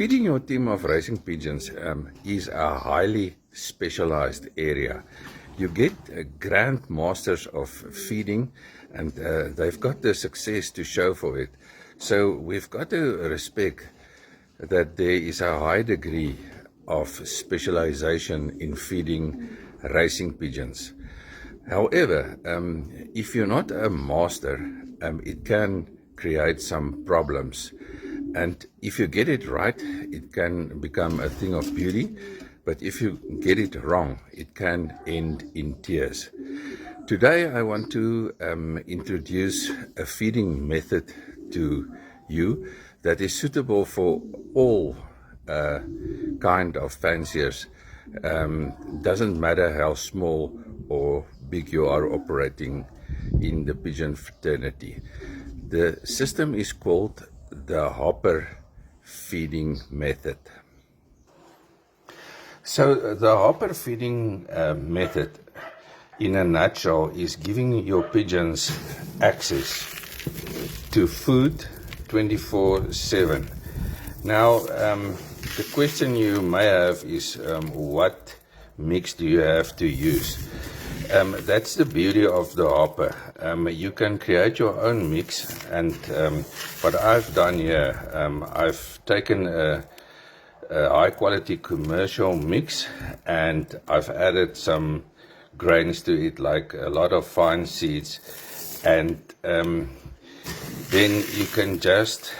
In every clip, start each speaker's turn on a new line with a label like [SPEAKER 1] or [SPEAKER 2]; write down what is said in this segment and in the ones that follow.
[SPEAKER 1] Feeding your team of racing pigeons is a highly specialized area. You get grand masters of feeding, and they've got the success to show for it. So we've got to respect that there is a high degree of specialization in feeding racing pigeons. However, if you're not a master, it can create some problems. And if you get it right, it can become a thing of beauty. But if you get it wrong, it can end in tears. Today, I want to introduce a feeding method to you that is suitable for all kind of fanciers. Doesn't matter how small or big you are operating in the pigeon fraternity. The system is called the hopper feeding method. So the hopper feeding method, in a nutshell, is giving your pigeons access to food 24/7. Now, the question you may have is, what mix do you have to use? That's the beauty of the hopper. You can create your own mix, and what I've done here, I've taken a high quality commercial mix and I've added some grains to it, like a lot of fine seeds, and then you can just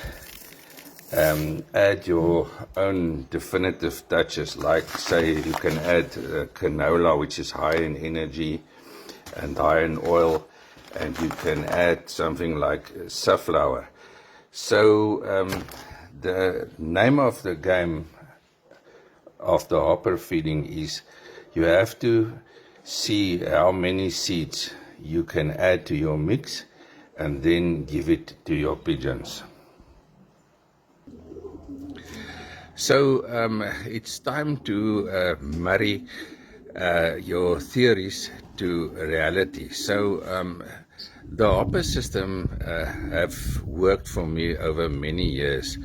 [SPEAKER 1] add your own definitive touches, like say you can add canola, which is high in energy and high in oil, and you can add something like safflower. So the name of the game of the hopper feeding is you have to see how many seeds you can add to your mix and then give it to your pigeons. So it's time to marry your theories to reality. So the hopper system have worked for me over many years,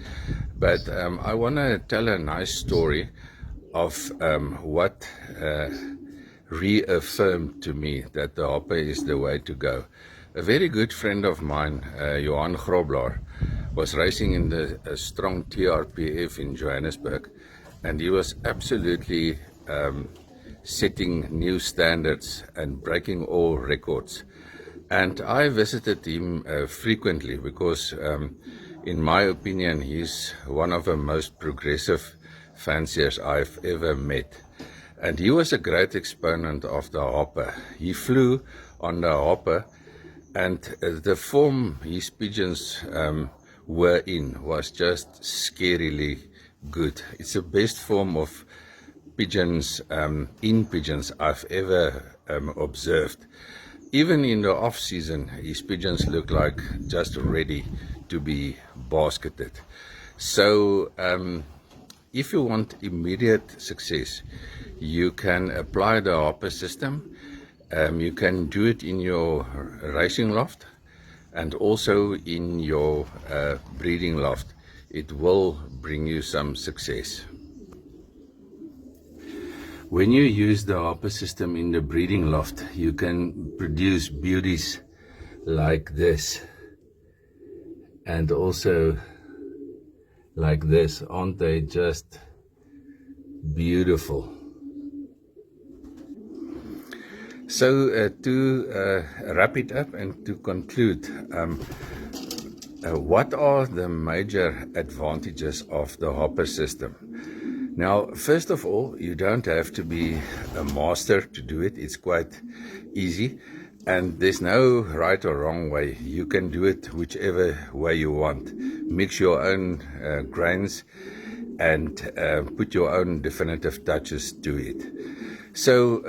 [SPEAKER 1] but I want to tell a nice story of what reaffirmed to me that the hopper is the way to go. A very good friend of mine, Johan Grobler, was racing in the strong TRPF in Johannesburg, and he was absolutely setting new standards and breaking all records. And I visited him frequently because, in my opinion, he's one of the most progressive fanciers I've ever met. And he was a great exponent of the hopper. He flew on the hopper, and the form his pigeons were in was just scarily good. It's the best form of pigeons, in pigeons, I've ever observed. Even in the off season, his pigeons look like just ready to be basketed. So if you want immediate success, you can apply the hopper system. You can do it in your racing loft and also in your breeding loft. It will bring you some success. When you use the hopper system in the breeding loft, you can produce beauties like this, and also like this. Aren't they just beautiful? So to wrap it up and to conclude, what are the major advantages of the hopper system? Now, first of all, you don't have to be a master to do it. It's quite easy, and there's no right or wrong way. You can do it whichever way you want. Mix your own grains and put your own definitive touches to it. So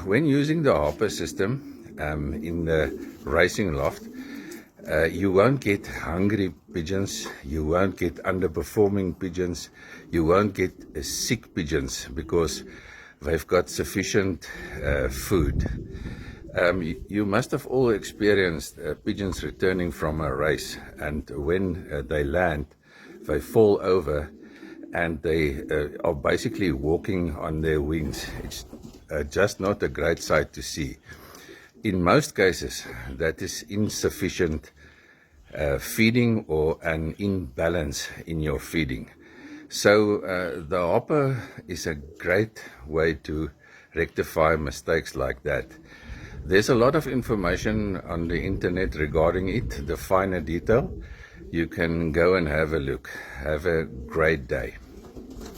[SPEAKER 1] when using the hopper system in the racing loft, you won't get hungry pigeons, you won't get underperforming pigeons, you won't get sick pigeons because they've got sufficient food. You must have all experienced pigeons returning from a race, and when they land, they fall over and they are basically walking on their wings. It's just not a great sight to see. In most cases, that is insufficient feeding or an imbalance in your feeding. So the hopper is a great way to rectify mistakes like that. There's a lot of information on the internet regarding it, the finer detail. You can go and have a look. Have a great day.